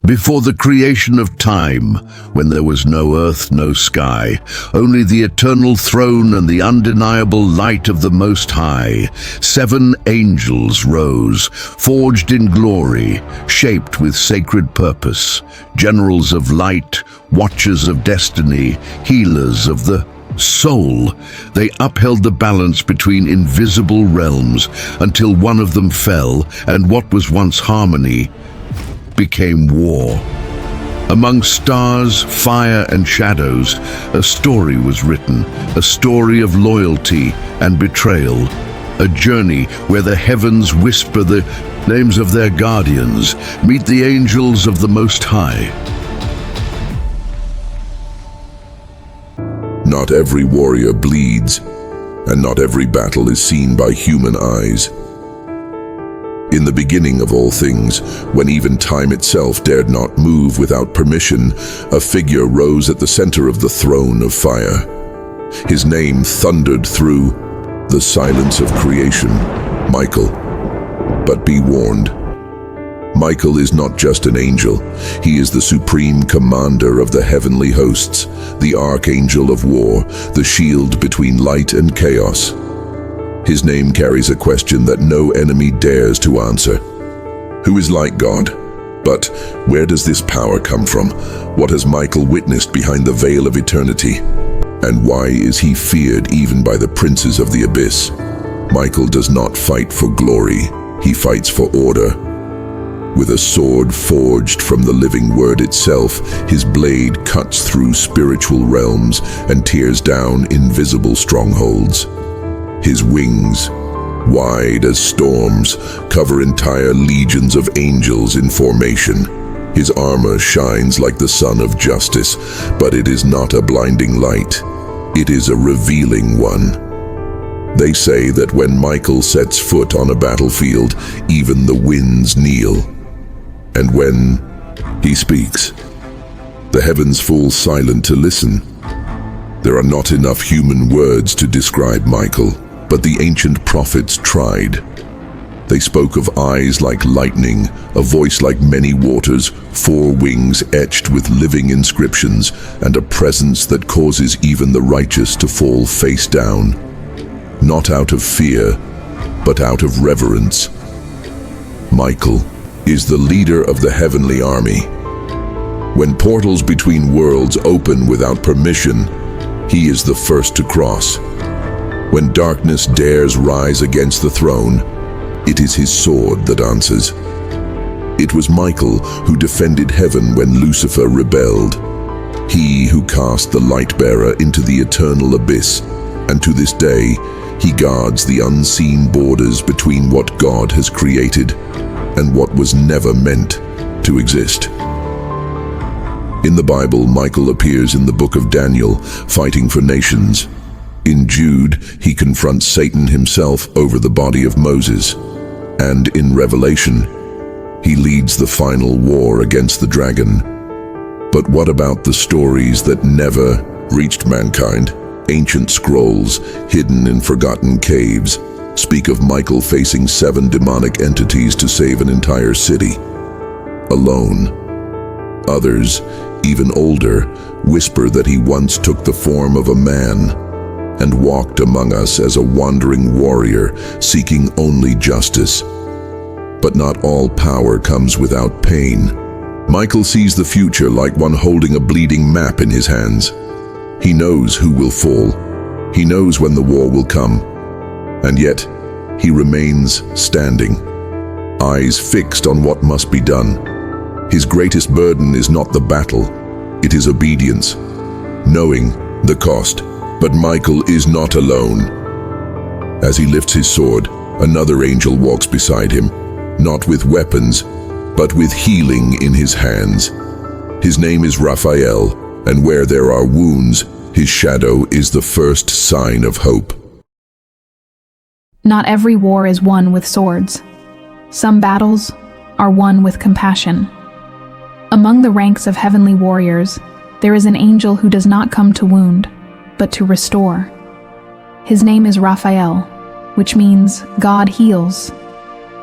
Before the creation of time, when there was no earth, no sky, only the eternal throne and the undeniable light of the Most High, 7 angels rose, forged in glory, shaped with sacred purpose, generals of light, watchers of destiny, healers of the soul. They upheld the balance between invisible realms until one of them fell, and what was once harmony became war. Among stars, fire, and shadows, a story was written, a story of loyalty and betrayal, a journey where the heavens whisper the names of their guardians, meet the angels of the Most High. Not every warrior bleeds, and not every battle is seen by human eyes. In the beginning of all things, when even time itself dared not move without permission, a figure rose at the center of the throne of fire. His name thundered through the silence of creation, Michael. But be warned, Michael is not just an angel. He is the supreme commander of the heavenly hosts, the archangel of war, the shield between light and chaos. His name carries a question that no enemy dares to answer. Who is like God? But where does this power come from? What has Michael witnessed behind the veil of eternity? And why is he feared even by the princes of the abyss? Michael does not fight for glory. He fights for order. With a sword forged from the living word itself, his blade cuts through spiritual realms and tears down invisible strongholds. His wings, wide as storms, cover entire legions of angels in formation. His armor shines like the sun of justice, but it is not a blinding light. It is a revealing one. They say that when Michael sets foot on a battlefield, even the winds kneel. And when he speaks, the heavens fall silent to listen. There are not enough human words to describe Michael, but the ancient prophets tried. They spoke of eyes like lightning, a voice like many waters, 4 wings etched with living inscriptions, and a presence that causes even the righteous to fall face down. Not out of fear, but out of reverence. Michael is the leader of the heavenly army. When portals between worlds open without permission, he is the first to cross. When darkness dares rise against the throne, it is his sword that answers. It was Michael who defended heaven when Lucifer rebelled. He who cast the light-bearer into the eternal abyss, and to this day, he guards the unseen borders between what God has created and what was never meant to exist. In the Bible, Michael appears in the book of Daniel, fighting for nations. In Jude, he confronts Satan himself over the body of Moses. And in Revelation, he leads the final war against the dragon. But what about the stories that never reached mankind? Ancient scrolls, hidden in forgotten caves, speak of Michael facing 7 demonic entities to save an entire city, alone. Others, even older, whisper that he once took the form of a man and walked among us as a wandering warrior, seeking only justice. But not all power comes without pain. Michael sees the future like one holding a bleeding map in his hands. He knows who will fall. He knows when the war will come. And yet, he remains standing, eyes fixed on what must be done. His greatest burden is not the battle, it is obedience, knowing the cost. But Michael is not alone. As he lifts his sword, another angel walks beside him, not with weapons, but with healing in his hands. His name is Raphael, and where there are wounds, his shadow is the first sign of hope. Not every war is won with swords. Some battles are won with compassion. Among the ranks of heavenly warriors, there is an angel who does not come to wound, but to restore. His name is Raphael, which means God heals.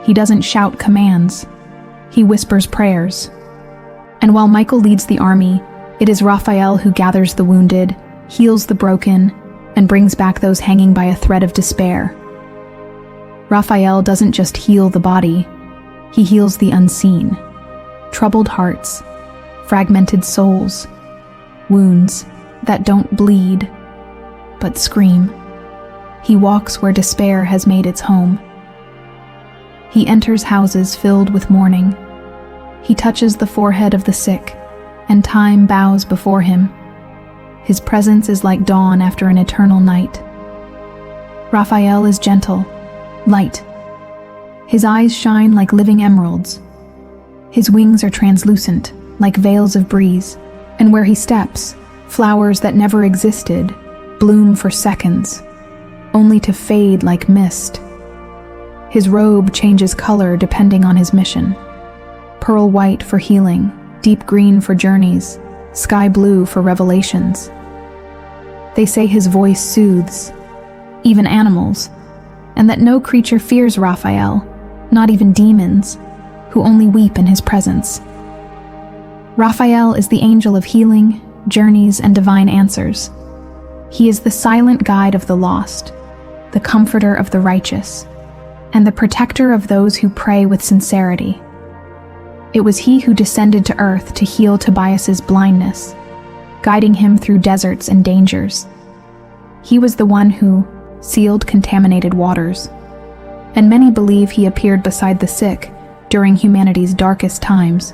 He doesn't shout commands. He whispers prayers. And while Michael leads the army, it is Raphael who gathers the wounded, heals the broken, and brings back those hanging by a thread of despair. Raphael doesn't just heal the body, he heals the unseen. Troubled hearts, fragmented souls, wounds that don't bleed, but scream. He walks where despair has made its home. He enters houses filled with mourning. He touches the forehead of the sick, and time bows before him. His presence is like dawn after an eternal night. Raphael is gentle, light. His eyes shine like living emeralds. His wings are translucent, like veils of breeze, and where he steps, flowers that never existed bloom for seconds, only to fade like mist. His robe changes color depending on his mission. Pearl white for healing, deep green for journeys, sky blue for revelations. They say his voice soothes, even animals, and that no creature fears Raphael, not even demons, who only weep in his presence. Raphael is the angel of healing, journeys, and divine answers. He is the silent guide of the lost, the comforter of the righteous, and the protector of those who pray with sincerity. It was he who descended to earth to heal Tobias's blindness, guiding him through deserts and dangers. He was the one who sealed contaminated waters, and many believe he appeared beside the sick during humanity's darkest times,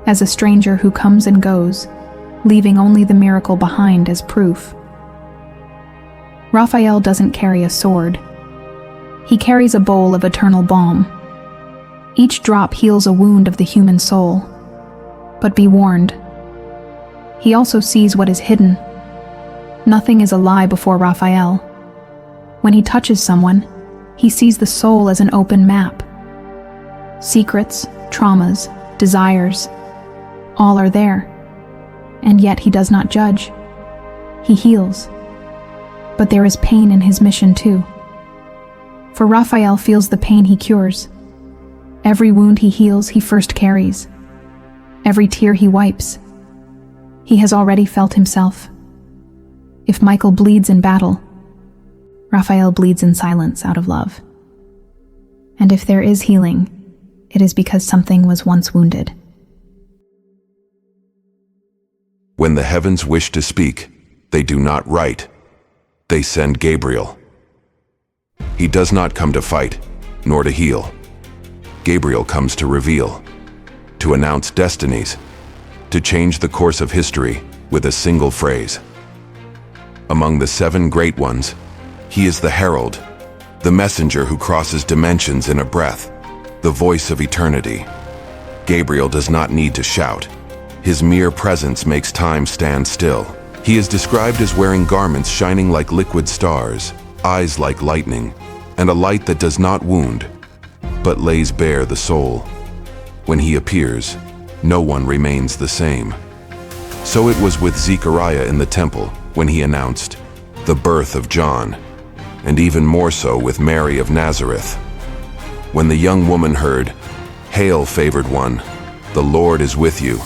as a stranger who comes and goes, leaving only the miracle behind as proof. Raphael doesn't carry a sword. He carries a bowl of eternal balm. Each drop heals a wound of the human soul. But be warned, he also sees what is hidden. Nothing is a lie before Raphael. When he touches someone, he sees the soul as an open map. Secrets, traumas, desires, all are there. And yet he does not judge. He heals. But there is pain in his mission too. For Raphael feels the pain he cures. Every wound he heals, he first carries. Every tear he wipes, he has already felt himself. If Michael bleeds in battle, Raphael bleeds in silence out of love. And if there is healing, it is because something was once wounded. When the heavens wish to speak, they do not write. They send Gabriel. He does not come to fight, nor to heal. Gabriel comes to reveal, to announce destinies, to change the course of history with a single phrase. Among the 7 great ones, he is the herald, the messenger who crosses dimensions in a breath, the voice of eternity. Gabriel does not need to shout. His mere presence makes time stand still. He is described as wearing garments shining like liquid stars, eyes like lightning, and a light that does not wound, but lays bare the soul. When he appears, no one remains the same. So it was with Zechariah in the temple when he announced the birth of John, and even more so with Mary of Nazareth. When the young woman heard, "Hail, favored one, the Lord is with you,"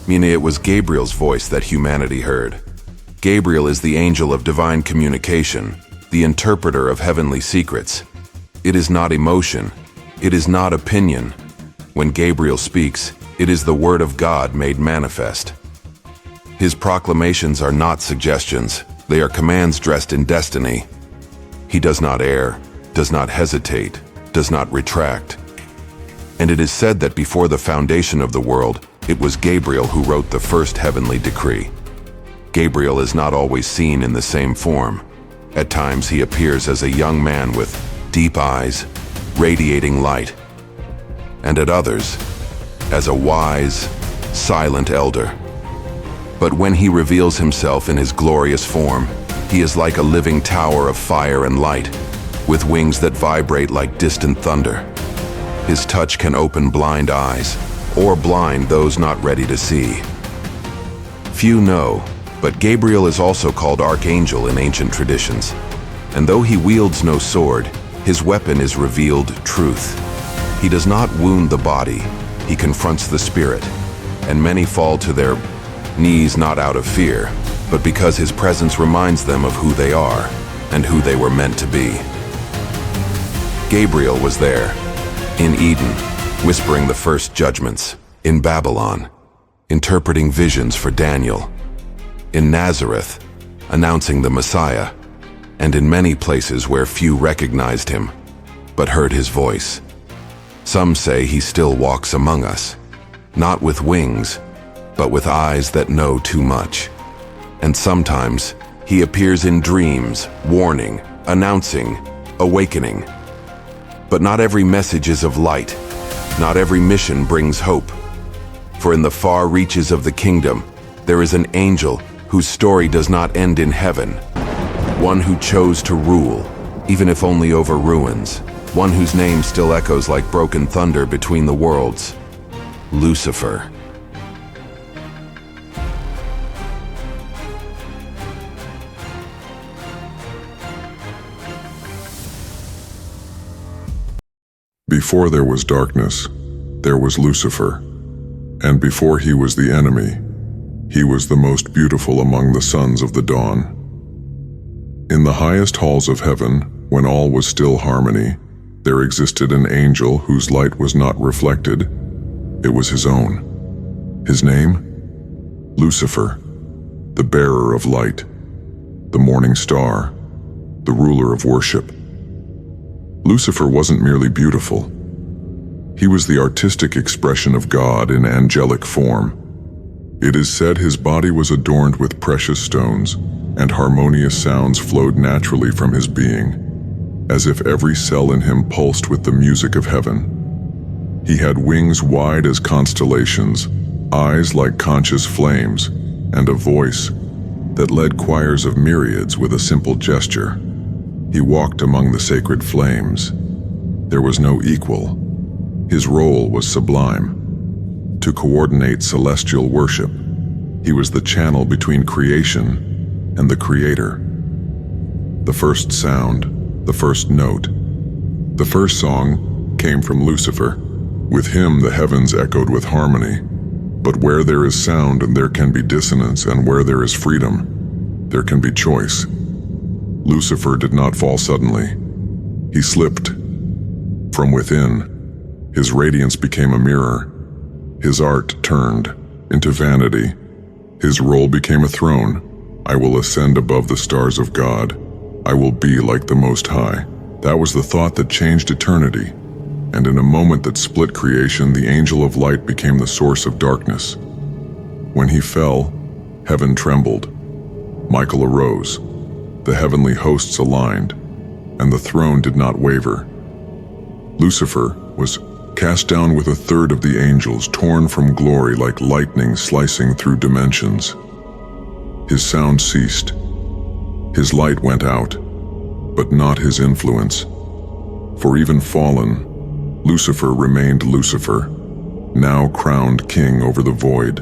meaning it was Gabriel's voice that humanity heard. Gabriel is the angel of divine communication, the interpreter of heavenly secrets. It is not emotion, it is not opinion. When Gabriel speaks, it is the word of God made manifest. His proclamations are not suggestions, they are commands dressed in destiny. He does not err, does not hesitate, does not retract. And it is said that before the foundation of the world, it was Gabriel who wrote the first heavenly decree. Gabriel is not always seen in the same form. At times he appears as a young man with deep eyes, radiating light, and at others, as a wise, silent elder. But when he reveals himself in his glorious form, he is like a living tower of fire and light, with wings that vibrate like distant thunder. His touch can open blind eyes, or blind those not ready to see. Few know, but Gabriel is also called archangel in ancient traditions. And though he wields no sword, his weapon is revealed truth. He does not wound the body, he confronts the spirit. and many fall to their knees not out of fear, but because his presence reminds them of who they are and who they were meant to be. Gabriel was there, in Eden, whispering the first judgments, in Babylon, interpreting visions for Daniel, in Nazareth, announcing the Messiah, and in many places where few recognized him, but heard his voice. Some say he still walks among us, not with wings, but with eyes that know too much. And sometimes he appears in dreams, warning, announcing, awakening. But not every message is of light. Not every mission brings hope. For in the far reaches of the kingdom, there is an angel whose story does not end in heaven. One who chose to rule, even if only over ruins. One whose name still echoes like broken thunder between the worlds. Lucifer. Before there was darkness, there was Lucifer, and before he was the enemy, he was the most beautiful among the sons of the dawn. In the highest halls of heaven, when all was still harmony, there existed an angel whose light was not reflected. It was his own. His name? Lucifer, the bearer of light, the morning star, the ruler of worship. Lucifer wasn't merely beautiful. He was the artistic expression of God in angelic form. It is said his body was adorned with precious stones, and harmonious sounds flowed naturally from his being, as if every cell in him pulsed with the music of heaven. He had wings wide as constellations, eyes like conscious flames, and a voice that led choirs of myriads with a simple gesture. He walked among the sacred flames. There was no equal. His role was sublime. To coordinate celestial worship, he was the channel between creation and the Creator. The first sound, the first note, the first song came from Lucifer. With him the heavens echoed with harmony. But where there is sound, and there can be dissonance, and where there is freedom, there can be choice. Lucifer did not fall suddenly. He slipped from within. His radiance became a mirror. His art turned into vanity. His role became a throne. I will ascend above the stars of God. I will be like the Most High. That was the thought that changed eternity. And in a moment that split creation, the angel of light became the source of darkness. When he fell, heaven trembled. Michael arose. The heavenly hosts aligned, and the throne did not waver. Lucifer was cast down with a third of the angels, torn from glory like lightning slicing through dimensions. His sound ceased. His light went out, but not his influence. For even fallen, Lucifer remained Lucifer, now crowned king over the void,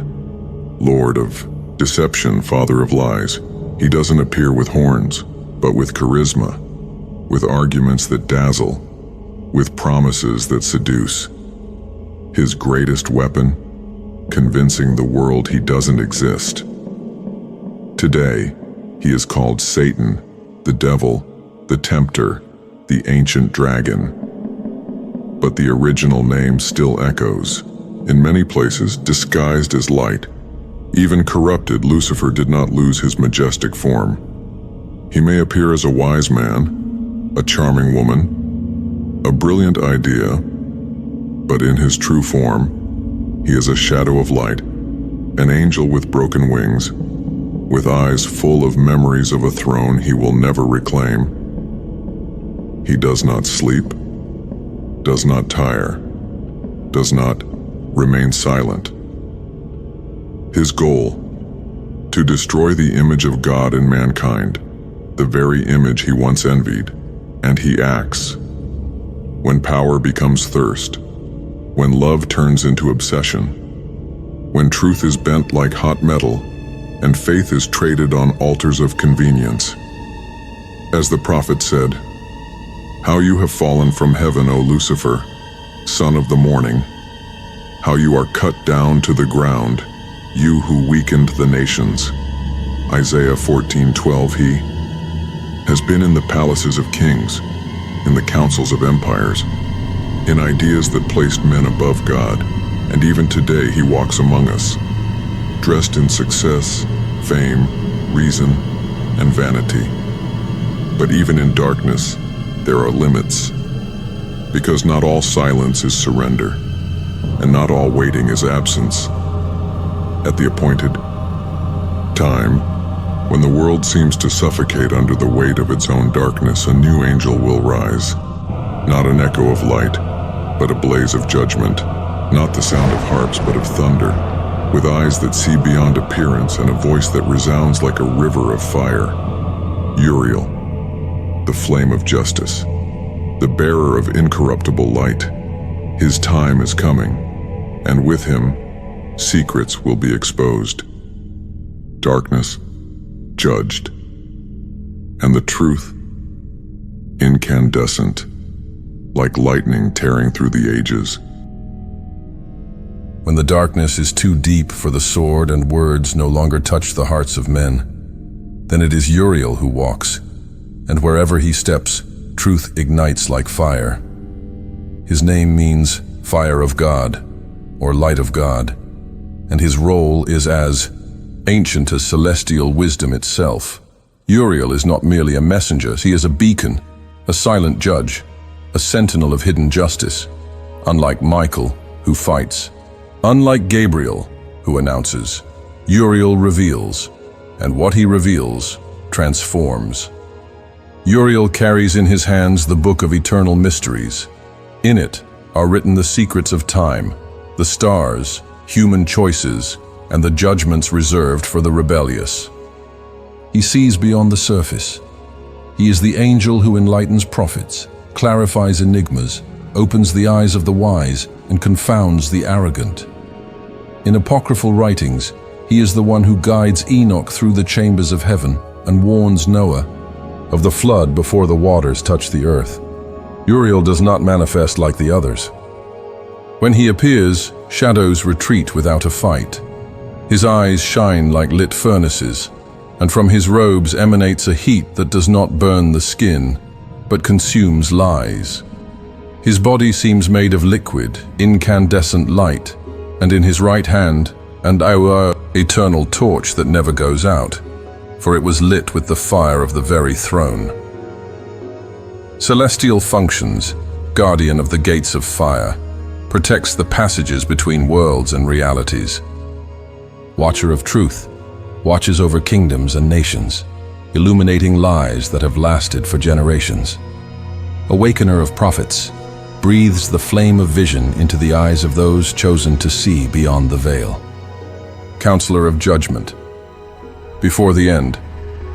Lord of deception, father of lies. He doesn't appear with horns, but with charisma, with arguments that dazzle, with promises that seduce. His greatest weapon, convincing the world he doesn't exist. Today, he is called Satan, the devil, the tempter, the ancient dragon. But the original name still echoes, in many places disguised as light. Even corrupted, Lucifer did not lose his majestic form. He may appear as a wise man, a charming woman, a brilliant idea, but in his true form, he is a shadow of light, an angel with broken wings, with eyes full of memories of a throne he will never reclaim. He does not sleep, does not tire, does not remain silent. His goal, to destroy the image of God in mankind, the very image he once envied, and he acts. When power becomes thirst, when love turns into obsession, when truth is bent like hot metal, and faith is traded on altars of convenience. As the prophet said, "How you have fallen from heaven, O Lucifer, son of the morning! how you are cut down to the ground, you who weakened the nations. Isaiah 14:12. He has been in the palaces of kings, in the councils of empires, in ideas that placed men above God, and even today he walks among us, dressed in success, fame, reason, and vanity. But even in darkness, there are limits, because not all silence is surrender, and not all waiting is absence. At the appointed time, when the world seems to suffocate under the weight of its own darkness, a new angel will rise, not an echo of light, but a blaze of judgment, not the sound of harps, but of thunder, with eyes that see beyond appearance and a voice that resounds like a river of fire. Uriel, the flame of justice, the bearer of incorruptible light. His time is coming, and with him, secrets will be exposed. Darkness, judged, and the truth, incandescent, like lightning tearing through the ages. When the darkness is too deep for the sword and words no longer touch the hearts of men, then it is Uriel who walks, and wherever he steps, truth ignites like fire. His name means fire of God, or light of God, and his role is as ancient as celestial wisdom itself. Uriel is not merely a messenger, he is a beacon, a silent judge, a sentinel of hidden justice. Unlike Michael, who fights, unlike Gabriel, who announces, Uriel reveals, and what he reveals transforms. Uriel carries in his hands the book of eternal mysteries. In it are written the secrets of time, the stars, human choices, and the judgments reserved for the rebellious. He sees beyond the surface. He is the angel who enlightens prophets, clarifies enigmas, opens the eyes of the wise, and confounds the arrogant. In apocryphal writings, he is the one who guides Enoch through the chambers of heaven and warns Noah of the flood before the waters touch the earth. Uriel does not manifest like the others. When he appears, shadows retreat without a fight. His eyes shine like lit furnaces, and from his robes emanates a heat that does not burn the skin, but consumes lies. His body seems made of liquid, incandescent light, and in his right hand our eternal torch that never goes out, for it was lit with the fire of the very throne. Celestial functions, guardian of the gates of fire, protects the passages between worlds and realities. Watcher of truth, watches over kingdoms and nations, illuminating lies that have lasted for generations. Awakener of prophets, breathes the flame of vision into the eyes of those chosen to see beyond the veil. Counselor of judgment. Before the end,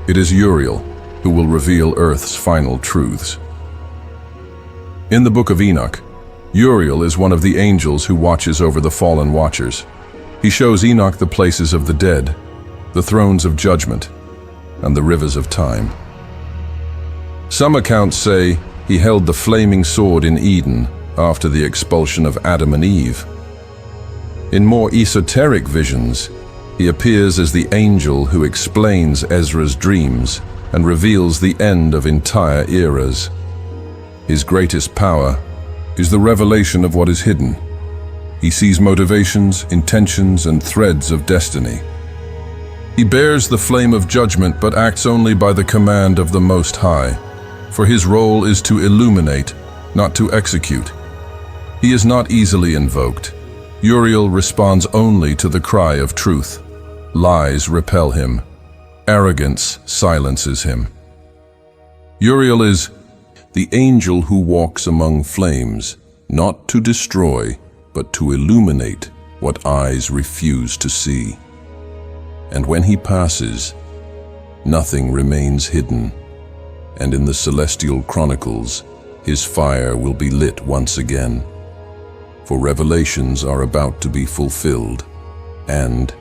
it is Uriel who will reveal Earth's final truths. In the book of Enoch, Uriel is one of the angels who watches over the fallen watchers. He shows Enoch the places of the dead, the thrones of judgment, and the rivers of time. Some accounts say he held the flaming sword in Eden after the expulsion of Adam and Eve. In more esoteric visions, he appears as the angel who explains Ezra's dreams and reveals the end of entire eras. His greatest power is the revelation of what is hidden. He sees motivations, intentions, and threads of destiny. He bears the flame of judgment but acts only by the command of the Most High, for his role is to illuminate, not to execute. He is not easily invoked. Uriel responds only to the cry of truth. Lies repel him. Arrogance silences him. Uriel is the angel who walks among flames, not to destroy, but to illuminate what eyes refuse to see. And when he passes, nothing remains hidden, and in the celestial chronicles, his fire will be lit once again. For revelations are about to be fulfilled, and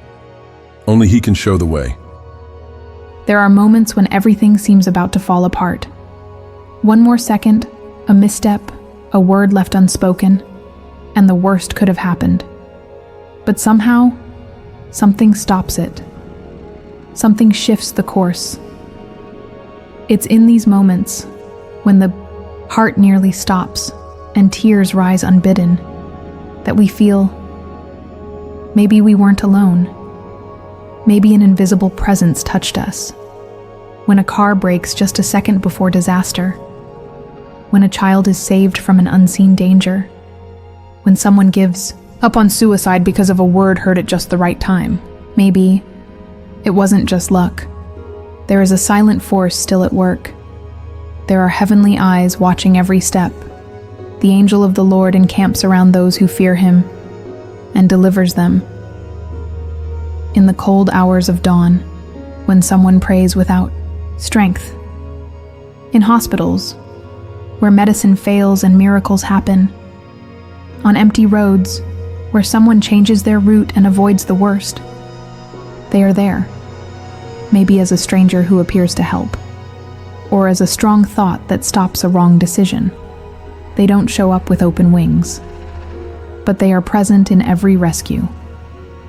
only he can show the way. There are moments when everything seems about to fall apart. One more second, a misstep, a word left unspoken, and the worst could have happened. But somehow, something stops it. Something shifts the course. It's in these moments, when the heart nearly stops and tears rise unbidden, that we feel maybe we weren't alone. Maybe an invisible presence touched us. When a car brakes just a second before disaster. When a child is saved from an unseen danger. When someone gives up on suicide because of a word heard at just the right time. Maybe it wasn't just luck. There is a silent force still at work. There are heavenly eyes watching every step. The angel of the Lord encamps around those who fear him and delivers them. In the cold hours of dawn, when someone prays without strength. In hospitals, where medicine fails and miracles happen. On empty roads, where someone changes their route and avoids the worst. They are there, maybe as a stranger who appears to help, or as a strong thought that stops a wrong decision. They don't show up with open wings, but they are present in every rescue,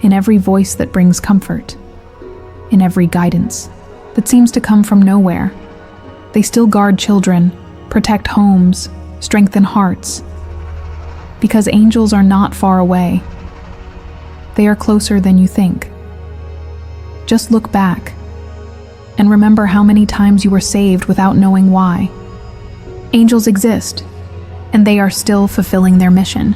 in every voice that brings comfort, in every guidance that seems to come from nowhere. They still guard children, protect homes, strengthen hearts, because angels are not far away. They are closer than you think. Just look back and remember how many times you were saved without knowing why. Angels exist, and they are still fulfilling their mission.